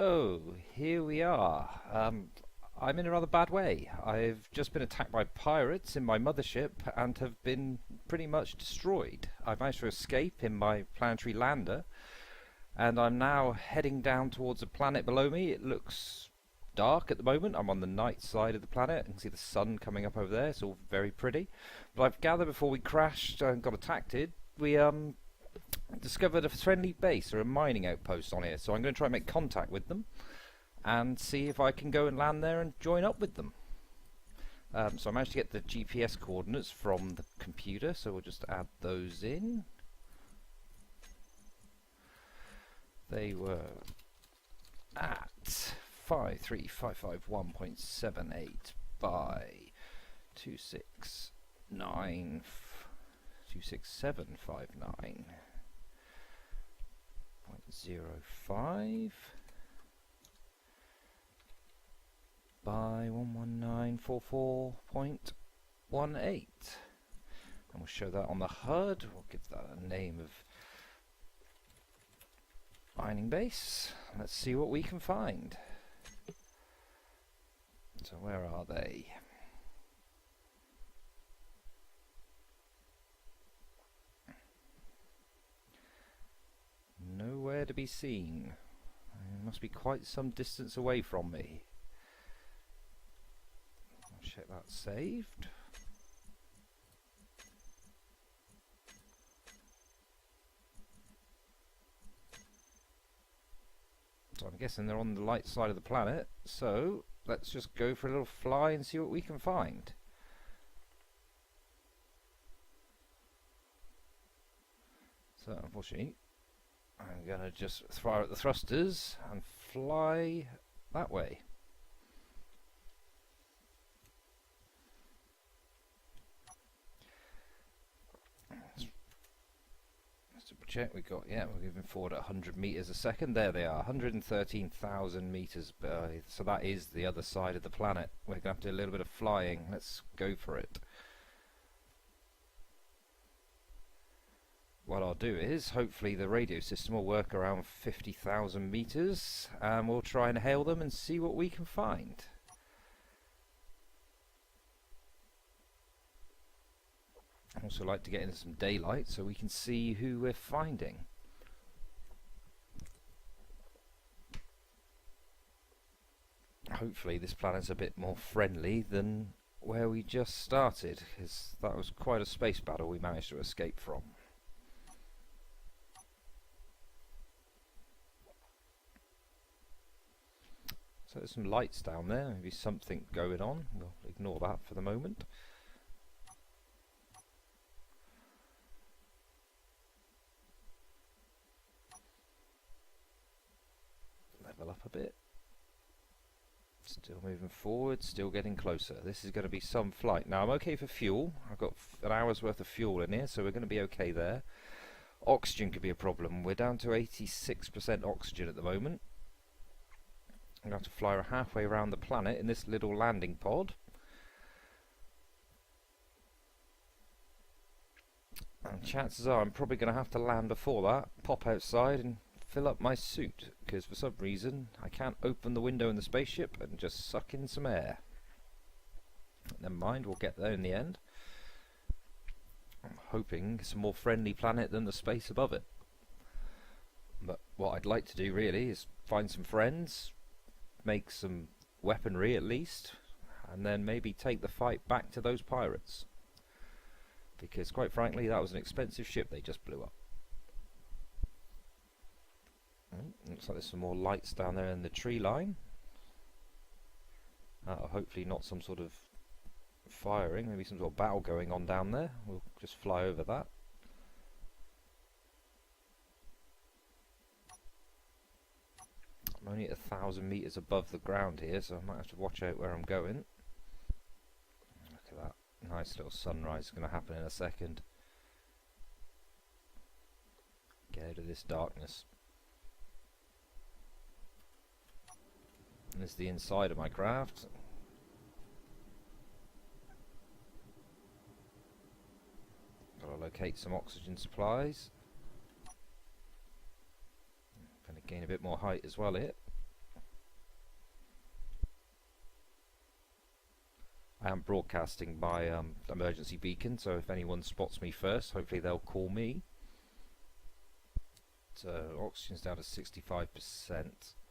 So, here we are. I'm in a rather bad way. I've just been attacked by pirates in my mothership and have been pretty much destroyed. I've managed to escape in my planetary lander, and I'm now heading down towards a planet below me. It looks dark at the moment. I'm on the night side of the planet. You can see the sun coming up over there. It's all very pretty. But I've gathered before we crashed and got attacked, we discovered a friendly base or a mining outpost on here, so I'm going to try and make contact with them and see if I can go and land there and join up with them. So I managed to get the GPS coordinates from the computer, so we'll just add those in. They were at 53551.78 by 267.05 by 11944.18, and we'll show that on the HUD. We'll give that a name of mining base. Let's see what we can find. So where are they? Nowhere to be seen. It must be quite some distance away from me. I'll check that saved. So I'm guessing they're on the light side of the planet, so let's just go for a little fly and see what we can find. So unfortunately, I'm going to just fire at the thrusters and fly that way. Let's double check. We're moving forward at 100 meters a second. There they are, 113,000 meters. So that is the other side of the planet. We're going to have to do a little bit of flying. Let's go for it. What I'll do is, hopefully the radio system will work around 50,000 meters, and we'll try and hail them and see what we can find. I also like to get into some daylight so we can see who we're finding. Hopefully this planet's a bit more friendly than where we just started, because that was quite a space battle we managed to escape from. So there's some lights down there, maybe something going on. We'll ignore that for the moment. Level up a bit. Still moving forward, still getting closer. This is going to be some flight. Now I'm okay for fuel. I've got an hour's worth of fuel in here, so we're going to be okay there. Oxygen could be a problem. We're down to 86% oxygen at the moment. I'm going to have to fly halfway around the planet in this little landing pod. And chances are I'm probably going to have to land before that, pop outside and fill up my suit, because for some reason I can't open the window in the spaceship and just suck in some air. Never mind, we'll get there in the end. I'm hoping it's a more friendly planet than the space above it. But what I'd like to do really is find some friends, make some weaponry at least, and then maybe take the fight back to those pirates, because quite frankly that was an expensive ship they just blew up. Looks like there's some more lights down there in the tree line. Hopefully not some sort of firing, maybe some sort of battle going on down there. We'll just fly over that. I'm only at 1,000 meters above the ground here, so I might have to watch out where I'm going. Look at that nice little sunrise going to happen in a second. Get out of this darkness. And this is the inside of my craft. Got to locate some oxygen supplies. Going to gain a bit more height as well here. and broadcasting my emergency beacon, so if anyone spots me first, hopefully they'll call me. So oxygen's down to 65%.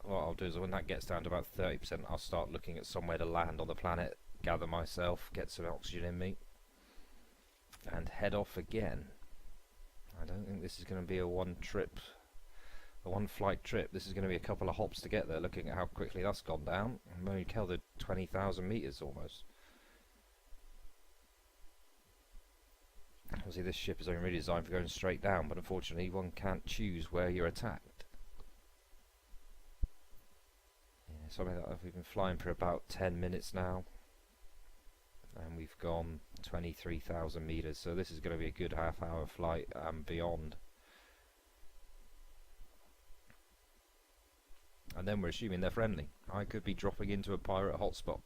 What I'll do is when that gets down to about 30%, I'll start looking at somewhere to land on the planet, gather myself, get some oxygen in me, and head off again. I don't think this is going to be a one flight trip. This is going to be a couple of hops to get there, looking at how quickly that's gone down. I'm only covered 20,000 meters almost. Obviously this ship is only really designed for going straight down, but unfortunately one can't choose where you're attacked. Yeah, something like that. We've been flying for about 10 minutes now, and we've gone 23,000 meters, so this is going to be a good half-hour flight and beyond. And then we're assuming they're friendly. I could be dropping into a pirate hotspot.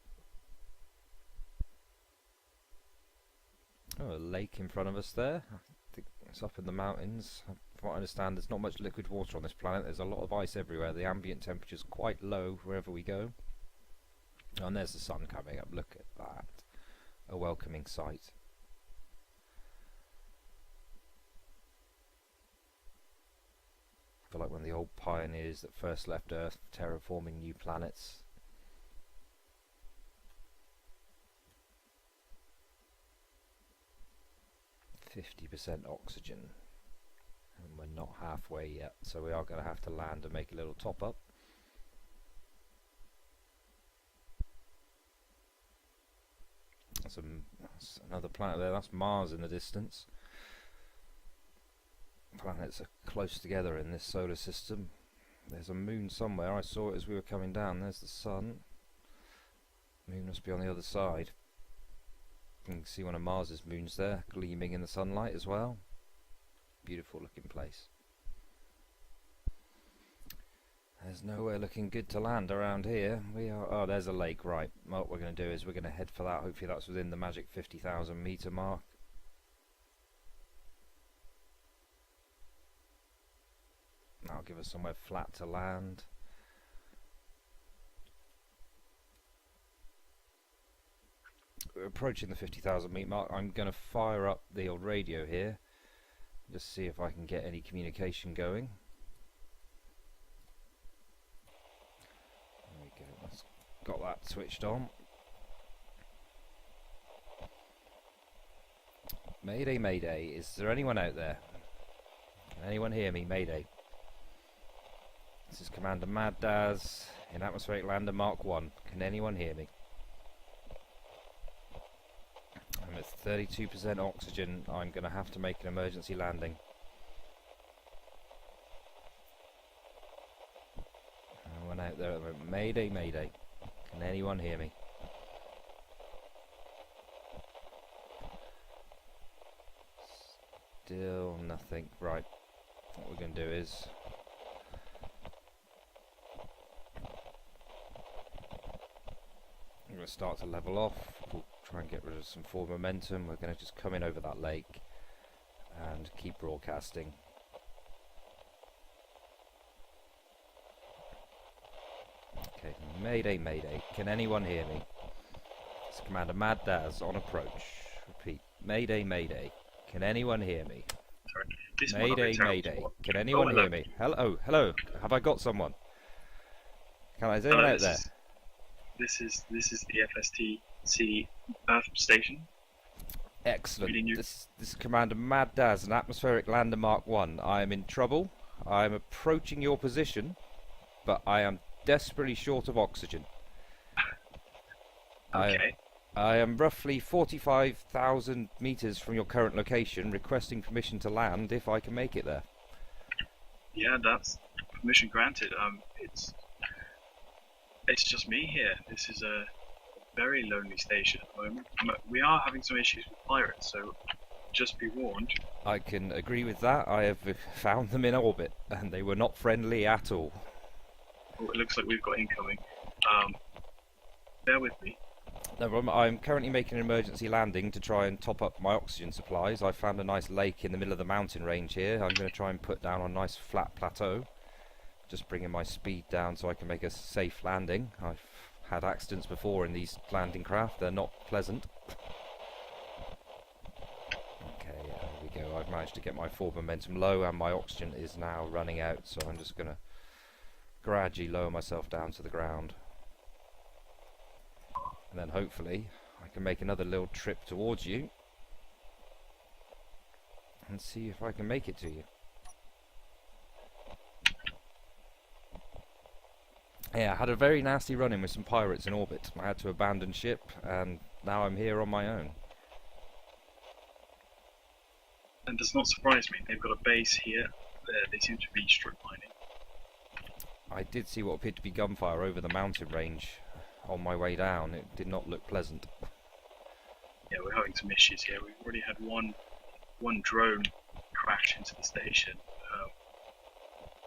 Oh, a lake in front of us there. I think it's up in the mountains. From what I understand, there's not much liquid water on this planet. There's a lot of ice everywhere. The ambient temperature's quite low wherever we go. Oh, and there's the sun coming up. Look at that. A welcoming sight. I feel like one of the old pioneers that first left Earth, terraforming new planets. %50 oxygen, and we're not halfway yet, so we are going to have to land and make a little top up. That's another planet there. That's Mars in the distance. Planets are close together in this solar system. There's a moon somewhere. I saw it as we were coming down. There's the sun. Moon must be on the other side. You can see one of Mars's moons there, gleaming in the sunlight as well. Beautiful looking place. There's nowhere looking good to land around here. We are. Oh, there's a lake. Right. What we're going to do is we're going to head for that. Hopefully that's within the magic 50,000 meter mark. That'll give us somewhere flat to land. We're approaching the 50,000 meter mark. I'm going to fire up the old radio here, just see if I can get any communication going. There we go. That's got that switched on. Mayday, mayday. Is there anyone out there? Can anyone hear me? Mayday. This is Commander Mad Daz in Atmospheric Lander Mark 1. Can anyone hear me? I'm at 32% oxygen. I'm going to have to make an emergency landing. No one out there at the moment. Mayday, mayday. Can anyone hear me? Still nothing. Right. What we're going to do is we're going to start to level off. We'll try and get rid of some forward momentum. We're going to just come in over that lake and keep broadcasting. Okay, mayday, mayday. Can anyone hear me? It's Commander Mad Daz on approach. Repeat, mayday, mayday. Can anyone hear me? Sorry. This Mayday, mayday. Can anyone hear me? Hello, hello. Have I got someone? Is anyone out there? This is the FSTC Earth station. Excellent. This is Commander Mad Daz, an Atmospheric Lander Mark 1. I am in trouble. I am approaching your position, but I am desperately short of oxygen. Okay. I am roughly 45,000 meters from your current location, requesting permission to land if I can make it there. Yeah, that's permission granted. It's just me here. This is a very lonely station at the moment. We are having some issues with pirates, so just be warned. I can agree with that. I have found them in orbit, and they were not friendly at all. Oh, it looks like we've got incoming. Bear with me. No problem. I'm currently making an emergency landing to try and top up my oxygen supplies. I found a nice lake in the middle of the mountain range here. I'm going to try and put down on a nice flat plateau. Just bringing my speed down so I can make a safe landing. I've had accidents before in these landing craft. They're not pleasant. Okay, there we go. I've managed to get my forward momentum low, and my oxygen is now running out, so I'm just going to gradually lower myself down to the ground. And then hopefully I can make another little trip towards you and see if I can make it to you. Yeah, I had a very nasty run-in with some pirates in orbit. I had to abandon ship, and now I'm here on my own. And does not surprise me. They've got a base here. They seem to be strip mining. I did see what appeared to be gunfire over the mountain range on my way down. It did not look pleasant. Yeah, we're having some issues here. We've already had one drone crash into the station.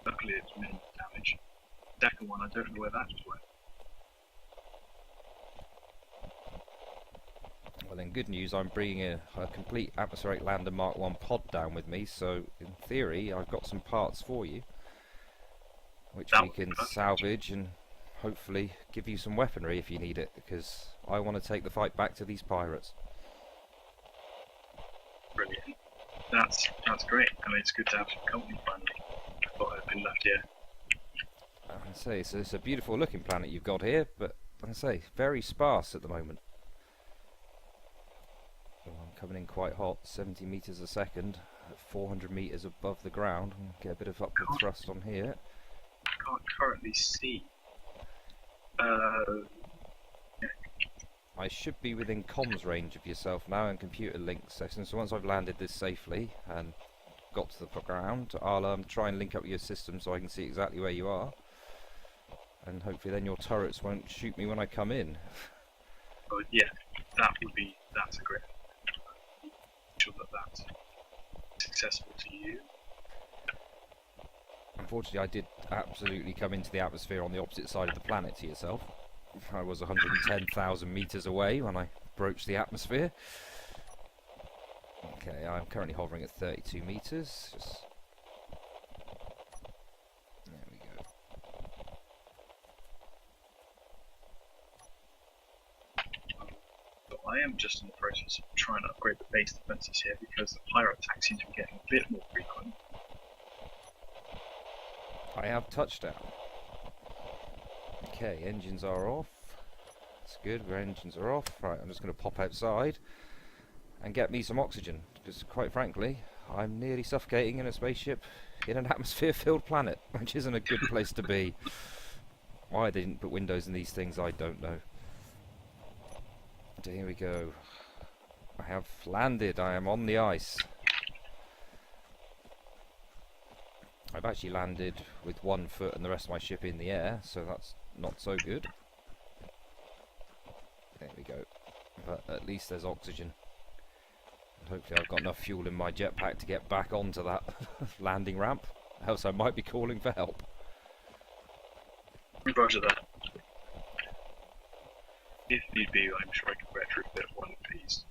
Luckily, it's minimal damage. Second one, I don't know where that went. Well then, good news, I'm bringing a complete atmospheric lander Mark 1 pod down with me, so in theory I've got some parts for you which we can salvage and hopefully give you some weaponry if you need it, because I want to take the fight back to these pirates. Brilliant. That's great. I mean, it's good to have some company finally. I thought I'd been left here. I say, so it's a beautiful looking planet you've got here, but I say, very sparse at the moment. So I'm coming in quite hot, 70 meters a second, at 400 meters above the ground. Get a bit of upward thrust on here. I can't currently see. I should be within comms range of yourself now and computer link sessions. So once I've landed this safely and got to the ground, I'll try and link up your system so I can see exactly where you are. And hopefully then your turrets won't shoot me when I come in. Oh yeah, that's a great. I'm sure that's successful to you. Unfortunately, I did absolutely come into the atmosphere on the opposite side of the planet to yourself. I was 110,000 meters away when I broached the atmosphere. Okay, I'm currently hovering at 32 meters. There we go. So I am just in the process of trying to upgrade the base defenses here because the pirate attacks seem to be getting a bit more frequent. I have touchdown. Okay, engines are off. That's good, our engines are off. Right, I'm just going to pop outside and get me some oxygen, because quite frankly, I'm nearly suffocating in a spaceship in an atmosphere-filled planet, which isn't a good place to be. Why they didn't put windows in these things, I don't know. So here we go. I have landed, I am on the ice. I've actually landed with 1 foot and the rest of my ship in the air, so that's not so good. There we go. But at least there's oxygen. And hopefully I've got enough fuel in my jetpack to get back onto that landing ramp, else I might be calling for help. Roger that. If need be, I'm sure I can retrofit one of these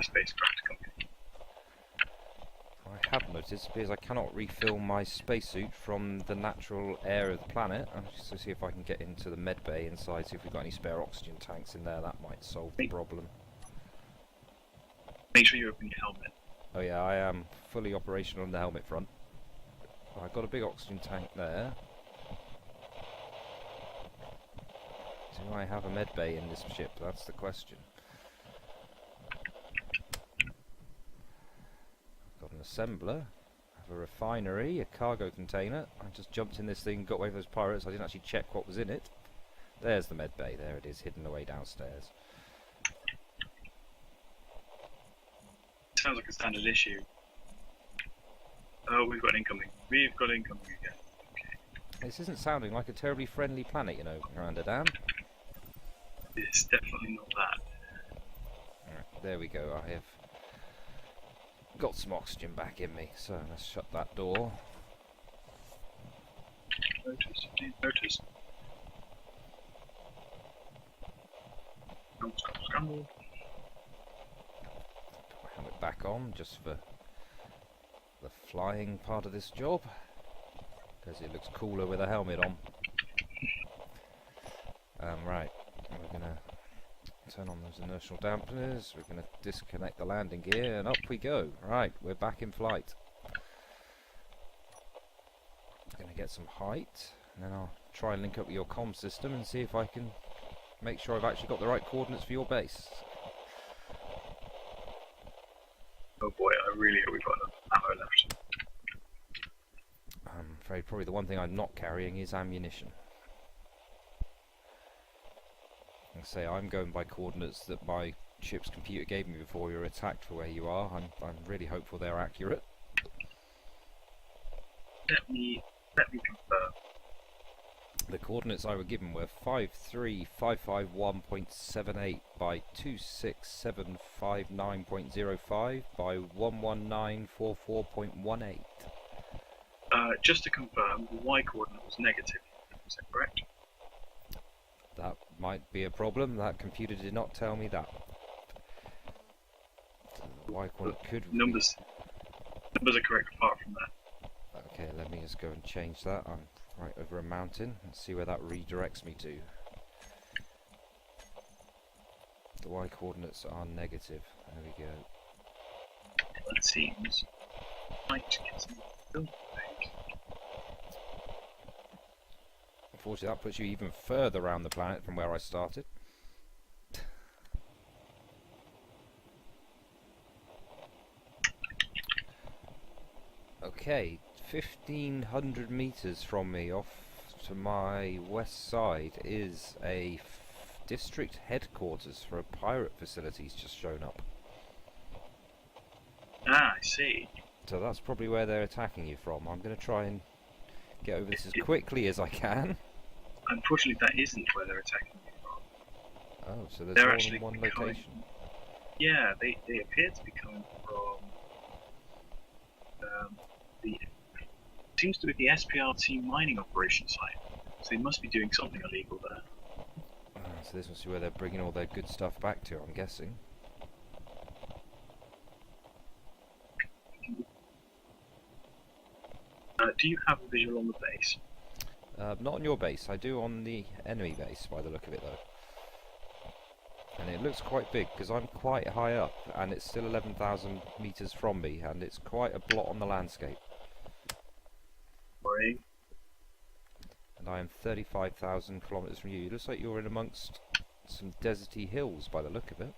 spacecraft companies. I have noticed, because I cannot refill my spacesuit from the natural air of the planet. I'm just to see if I can get into the med bay inside, see if we've got any spare oxygen tanks in there. That might solve the problem. Make sure you open your helmet. Oh yeah, I am fully operational on the helmet front. I've got a big oxygen tank there. Do I have a med bay in this ship? That's the question. Got an assembler, I have a refinery, a cargo container. I just jumped in this thing, got away from those pirates. I didn't actually check what was in it. There's the med bay, there it is, hidden away downstairs. Sounds like a standard issue. Oh, we've got incoming. We've got incoming again. Okay. This isn't sounding like a terribly friendly planet, you know, Commander Dan. It's definitely not that. Right, there we go, I have got some oxygen back in me, so let's shut that door. Notice. Scramble. Put my helmet back on just for the flying part of this job, because it looks cooler with a helmet on. Right, we're gonna turn on those inertial dampeners, we're gonna disconnect the landing gear, and up we go. Right, we're back in flight. Gonna get some height, and then I'll try and link up with your comm system and see if I can make sure I've actually got the right coordinates for your base. Oh boy, I really hope we've got enough ammo left. I'm afraid probably the one thing I'm not carrying is ammunition. Like I say, I'm going by coordinates that my ship's computer gave me before you were attacked for where you are. I'm really hopeful they're accurate. Let me confirm. The coordinates I were given were 53551.78 by 26759.05 by 11944.18. Just to confirm, the Y coordinate was negative. Is that correct? That might be a problem. That computer did not tell me that. So the Y coordinate could Numbers are correct apart from that. Okay, let me just go and change that. I'm right over a mountain and see where that redirects me to. The Y coordinates are negative. There we go. That seems might get some build phase. Unfortunately, that puts you even further around the planet from where I started. Okay, 1500 meters from me off to my west side is a district headquarters for a pirate facility's just shown up. Ah, I see. So that's probably where they're attacking you from. I'm going to try and get over this as quickly as I can. Unfortunately, that isn't where they're attacking you from. Oh, so there's They're more actually than one coming- location. Yeah, they appear to be coming from the seems to be the SPRT mining operation site. So they must be doing something illegal there. So this must be where they're bringing all their good stuff back to, I'm guessing. Do you have a visual on the base? Not on your base. I do on the enemy base, by the look of it, though. And it looks quite big, because I'm quite high up, and it's still 11,000 meters from me, and it's quite a blot on the landscape. Sorry. And I am 35,000 kilometers from you. It looks like you're in amongst some deserty hills, by the look of it.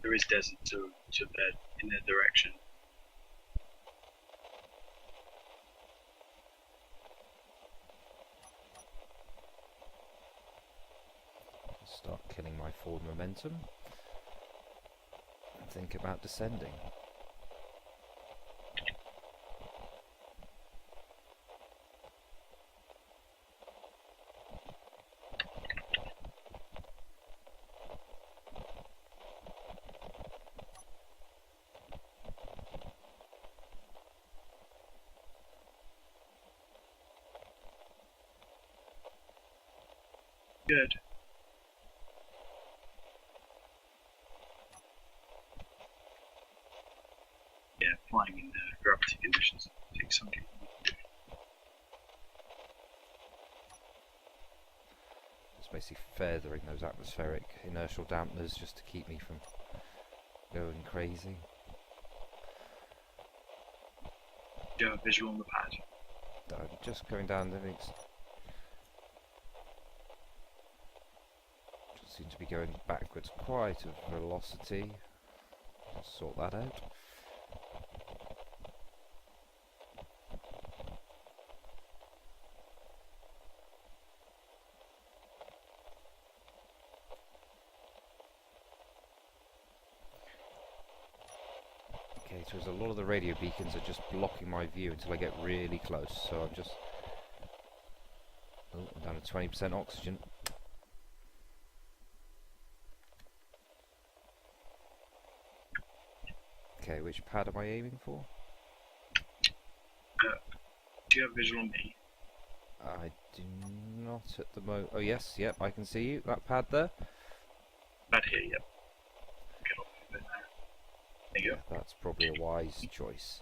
There is desert to their in their direction. Start killing my forward momentum. And think about descending. Good. Yeah, flying in gravity conditions takes some getting used to. It's basically feathering those atmospheric inertial dampeners just to keep me from going crazy. Do you have a visual on the pad? I'm just going down the links. Just seem to be going backwards quite a velocity. Just sort that out. Okay, so there's a lot of the radio beacons are just blocking my view until I get really close, so I'm just... Oh, I'm down to 20% oxygen. Okay, which pad am I aiming for? Do you have a visual on me? I do not at the moment. Oh yes, yep, I can see you. That pad there? Pad here, yep. Get off of it now. There you go. Yeah, that's probably a wise choice.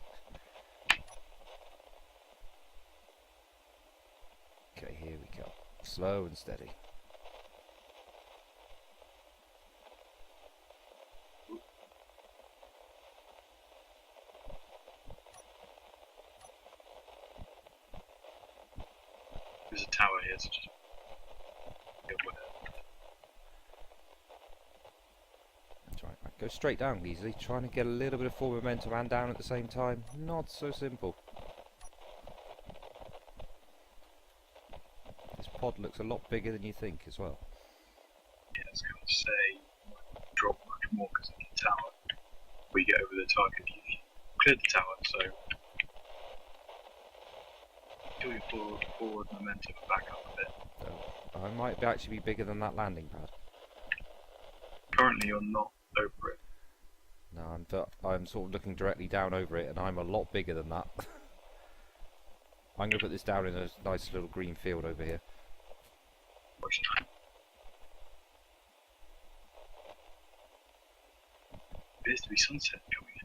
Okay, here we go. Slow and steady. There's a tower here, so just go with it. That's right. I go straight down easily, trying to get a little bit of forward momentum and down at the same time. Not so simple. This pod looks a lot bigger than you think as well. Yeah, I was going to say, drop much more because of the tower. We get over the target, you cleared the tower, so doing forward momentum and back up a bit. So I might actually be bigger than that landing pad. Currently, you're not over it. No, I'm sort of looking directly down over it, and I'm a lot bigger than that. I'm going to put this down in a nice little green field over here. Watch that. Appears to be sunset coming in.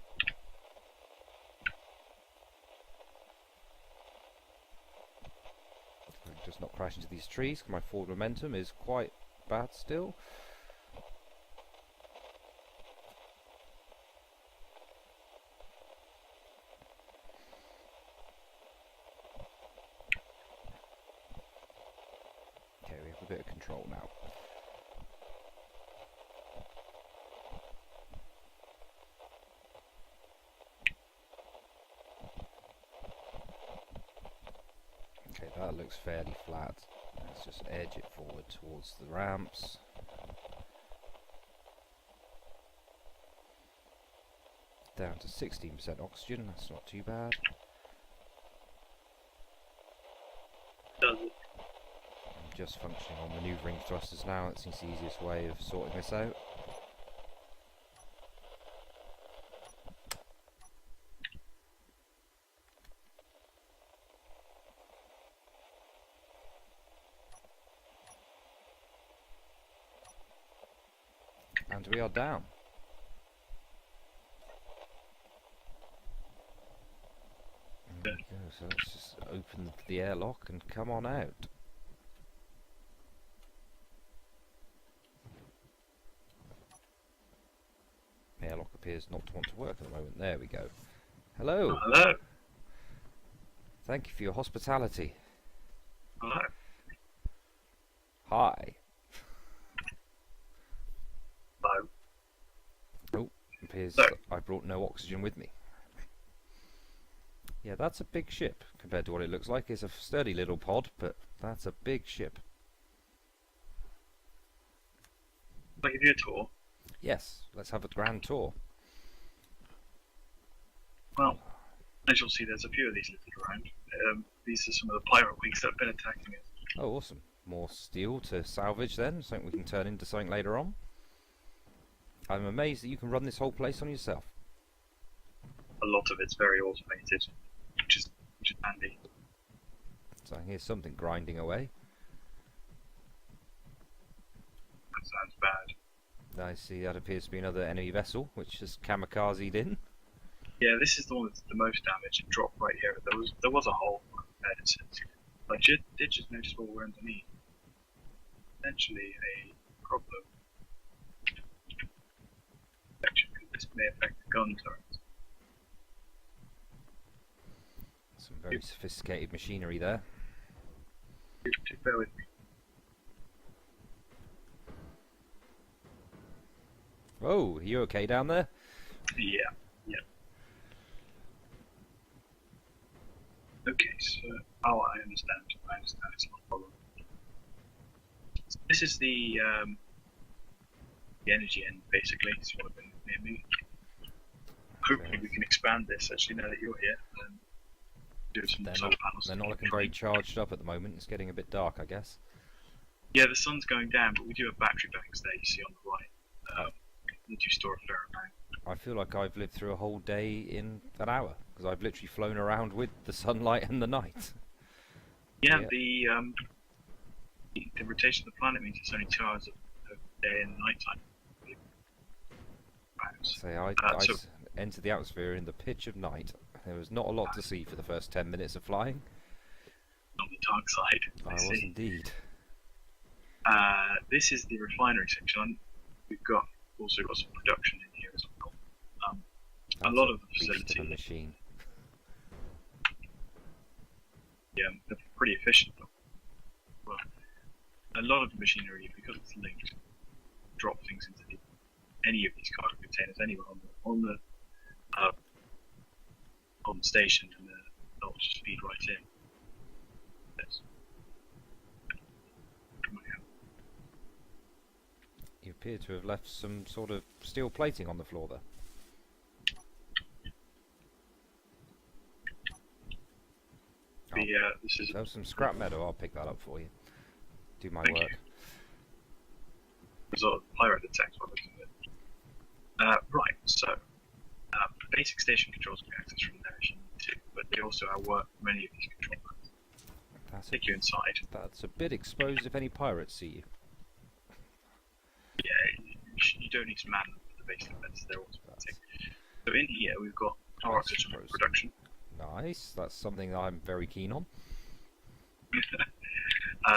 Just not crash into these trees. My forward momentum is quite bad still. Okay, we have a bit of control now. Okay, that looks fairly flat. Let's just edge it forward towards the ramps. Down to 16% oxygen, that's not too bad. Does it? I'm just functioning on manoeuvring thrusters now, that seems the easiest way of sorting this out. And we are down. There we go, so let's just open the airlock and come on out. Airlock appears not to want to work at the moment. There we go. Hello. Hello. Thank you for your hospitality. Hello. Hi. Hello. Oh, appears No. that I brought no oxygen with me. Yeah, that's a big ship compared to what it looks like. It's a sturdy little pod, but that's a big ship. I'll give you a tour. Yes, let's have a grand tour. Well, as you'll see, there's a few of these littered around. These are some of the pirate wings that have been attacking us. Oh, awesome. More steel to salvage then, something we can turn into something later on. I'm amazed that you can run this whole place on yourself. A lot of it's very automated, which is handy. So here's something grinding away. That sounds bad. I see that appears to be another enemy vessel, which has kamikazed in. Yeah, this is the one that's the most damage. It dropped right here. There was a hole there since. But did just notice what we're underneath. Potentially a problem. This may affect the gun turret. Some very sophisticated machinery there. Just bear with me. Oh, are you okay down there? Yeah. Okay, so I understand. It's not a problem. This is the energy end, basically. It's what I've been naming. Hopefully, we can expand this. Actually, now that you're here, and do some solar panels. They're not looking very charged up at the moment. It's getting a bit dark, I guess. Yeah, the sun's going down, but we do have battery banks there. You see on the right. They do store a fair amount. I feel like I've lived through a whole day in an hour, because I've literally flown around with the sunlight and the night. Yeah, the rotation of the planet means it's only 2 hours of day and night time. Say, I entered the atmosphere in the pitch of night. There was not a lot to see for the first 10 minutes of flying. On the dark side. I was indeed. This is the refinery section. We've also got some production in here as well. A lot of the facility. Machine. Yeah, they're pretty efficient though. a lot of the machinery, because it's linked, drop things into any of these cargo containers anywhere uh, on the station, and they'll just feed right in. Yes. You appear to have left some sort of steel plating on the floor there. This is There's some scrap metal. I'll pick that up for you. Do my Thank work. you. Result of pirate attacks by looking at it. Right, so basic station controls can be accessed from there if you need to, but they also outwork many of these control panels. Take you inside. That's a bit exposed if any pirates see you. Yeah, you don't need to man the base defense, they're automatic. So in here we've got our oxygen production. Nice, that's something I'm very keen on.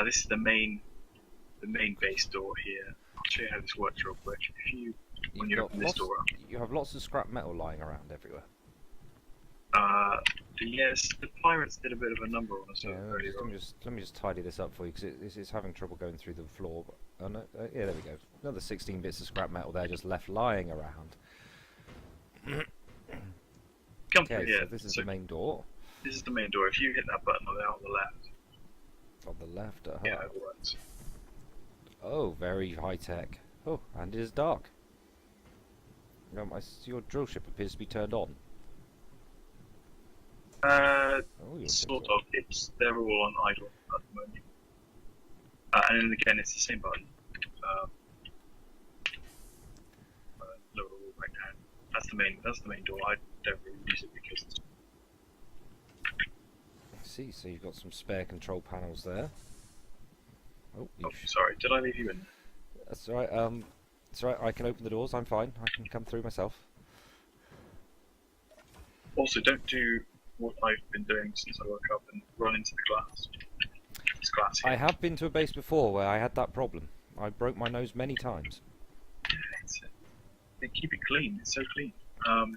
This is the main base door here. I'll show you how this works real quick. When you open this door up, you have lots of scrap metal lying around everywhere. Yes, the pirates did a bit of a number on us earlier on. Let me just tidy this up for you, because it's having trouble going through the floor. Oh no, yeah, there we go. Another 16 bits of scrap metal there, just left lying around. Come Okay, through here. so this is the main door. This is the main door. If you hit that button on the left. On the left, Yeah, it works. Oh, very high tech. Oh, and it is dark. Your drill ship appears to be turned on. Sort of. They're all on idle at the moment. And then again, it's the same button. Lower all right down. That's the main door. I don't really use it because it's... I see. So you've got some spare control panels there. Oh, sorry. Did I leave you in? That's all right. It's all right. I can open the doors. I'm fine. I can come through myself. Also, don't do what I've been doing since I woke up and run into the glass. It's glass here. I have been to a base before where I had that problem. I broke my nose many times. They keep it clean. It's so clean. Over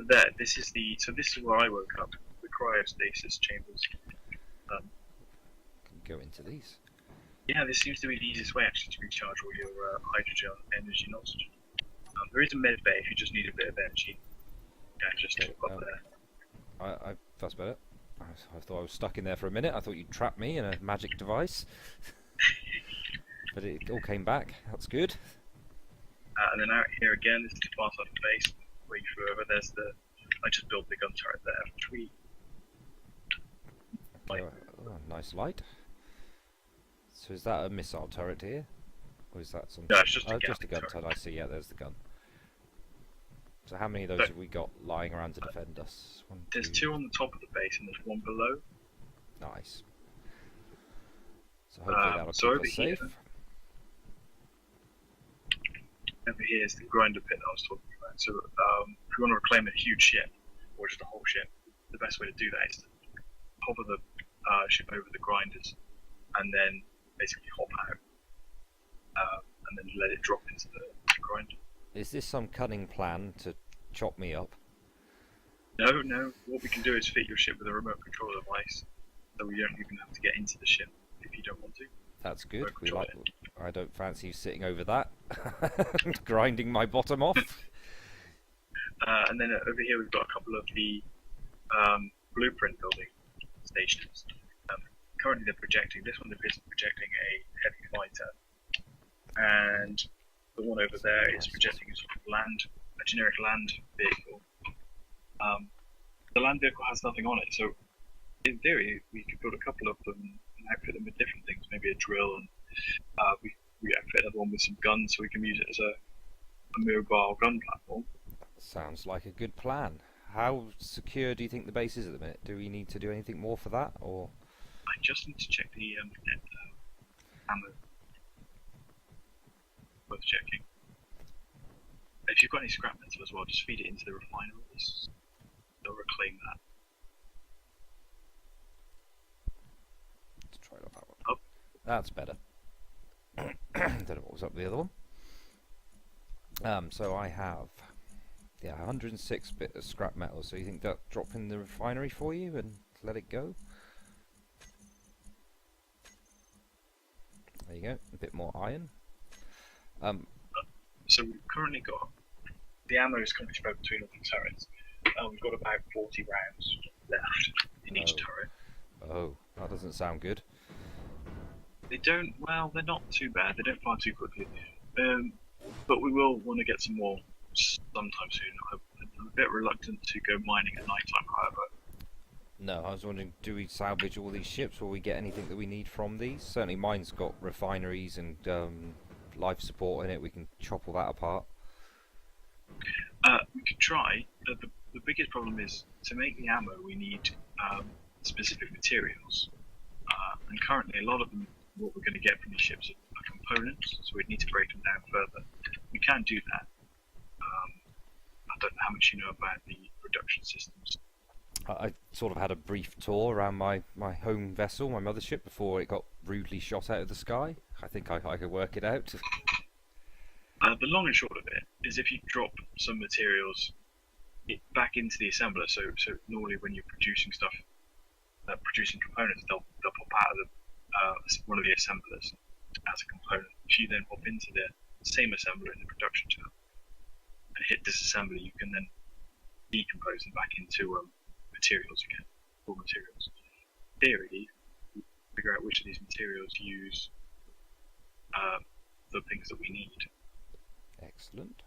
there, this is where I woke up. The cryostasis chambers. Can go into these. Yeah, this seems to be the easiest way actually to recharge all your hydrogen, energy, and oxygen. There is a med bay if you just need a bit of energy. Yeah, just Okay, up there. That's better. I thought I was stuck in there for a minute. I thought you'd trap me in a magic device. But it all came back. That's good. And then out here again, this is the far side of the base. Where you flew over, I just built the gun turret there, which we... Oh, nice light. So is that a missile turret here? Or is that something? No, it's just a gun turret. I see, yeah, there's the gun. So how many of those have we got lying around to defend us? There's two on the top of the base and there's one below. Nice. So hopefully that'll keep us safe. Over here is the grinder pit that I was talking about. So if you want to reclaim a huge ship, or just a whole ship, the best way to do that is to hover the ship over the grinders, and then basically hop out, and then let it drop into the grinder. Is this some cunning plan to chop me up? No. What we can do is fit your ship with a remote control device, so we don't even have to get into the ship if you don't want to. That's good. I don't fancy you sitting over that, grinding my bottom off. And then over here we've got a couple of the blueprint building stations. Currently they're projecting. This one is projecting a heavy fighter, and the one over there is projecting a sort of a generic land vehicle. The land vehicle has nothing on it, so in theory we could build a couple of them and outfit them with different things, maybe a drill, and we outfit another one with some guns so we can use it as a mobile gun platform. Sounds like a good plan. How secure do you think the base is at the minute? Do we need to do anything more for that, or? I just need to check the ammo. Worth checking. If you've got any scrap metal as well, just feed it into the refineries. They'll reclaim that. Let's try it on that one. Oh. That's better. Don't know what was up with the other one. So I have 106 bit of scrap metal. So you think that drop in the refinery for you and let it go? There you go. A bit more iron. Um, So we've currently got the ammo is currently spread between all the turrets. We've got about 40 rounds left in each Oh. turret. oh, that doesn't sound good. They don't. Well, they're not too bad. They don't fire too quickly. But we will want to get some more sometime soon. I'm a bit reluctant to go mining at night time, however. No, I was wondering, do we salvage all these ships? Will we get anything that we need from these? Certainly mine's got refineries and life support in it. We can chop all that apart. We could try. The biggest problem is to make the ammo. We need specific materials, and currently a lot of them, what we're going to get from these ships are components. So we'd need to break them down further. We can do that. I don't know how much you know about the production systems. I sort of had a brief tour around my home vessel, my mothership, before it got rudely shot out of the sky. I think I could work it out. The long and short of it is if you drop some materials back into the assembler, so normally when you're producing stuff, producing components, they'll pop out of one of the assemblers as a component. If you then pop into the same assembler in the production channel and hit disassembly, you can then decompose them back into materials again, raw materials. In theory, you figure out which of these materials use the things that we need. Excellent.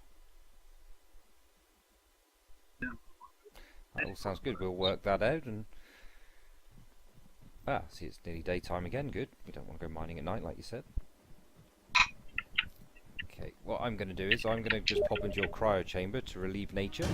Yeah. That all sounds good. We'll work that out and... see, it's nearly daytime again. Good. We don't want to go mining at night, like you said. Okay, what I'm going to do is I'm going to just pop into your cryo chamber to relieve nature.